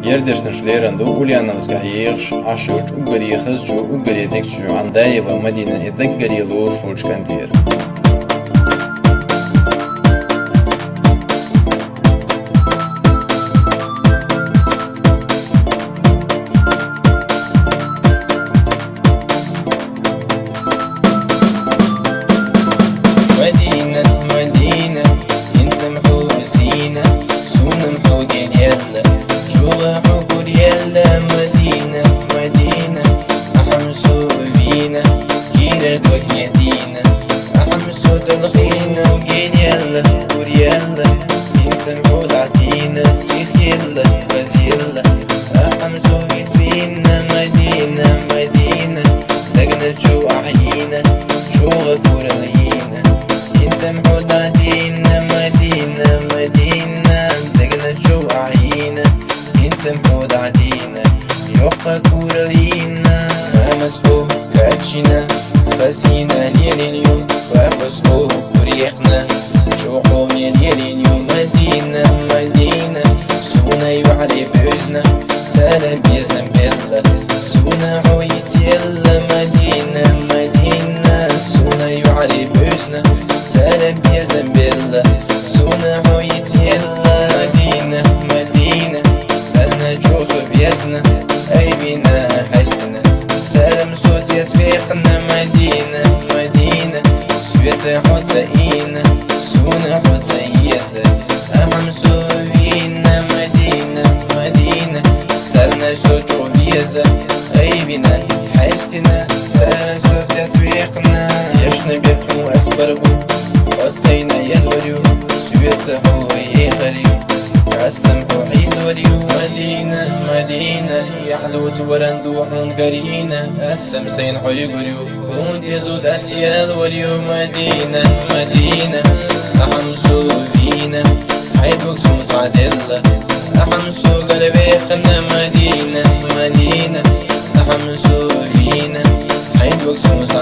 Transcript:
Yerdesh nishlerando Ulyanovska yeğiş aşuç ugari xizcu ugari dekçu Andayeva Madina edek garilu şulçkandir. مدينة ينسمحوا بسينا سونمحوا قال يلا شوغحوا قول يلا مدينة أحمسوا فينا كيرر قول يدينا أحمسوا دلخينا وقال يلا قول يلا ينسمحوا دعتينا سيخ يلا غاز يلا أحمسوا بسفينا مدينة لقنا شو أحيينا شو غفور لينا ينسمحوا دعتينا مدينة لقنا شو أحيينا ينسمحوا دعتينا يوقع كور لينا مسحوه كاتشينا خسينا ليلينيو وفسحوه وريحنا شوقو ليلينيو مدينة سونا يعري بوزنا سلام يا زنبلة سونا حويت يلا مدينة سونا يعري بوزنا سلام يا زنبلة سونا حويت يلا مدينة سالنا جوزو بيزنا أي بينا حشتنا سلام صوت يسبيقنا مدينة سويت حوتسينا سونا حوتسيزة أحمسو فينا مدينة سالنا صوت جوفيزة أي بينا حشتنا سلام صوت يسبيقنا يشنا بيكو أسبربو وصينا يدوريو سويت هو يخريو السمح حيزوريو مدينة يحلو تورندوحون قرينا السمسين حيقريو هون يزود أسيال وريو مدينة أحمسو فينا حيدوك سوس عدلة أحمسو قلبي قنا مدينة أحمسو فينا حيدوك سوس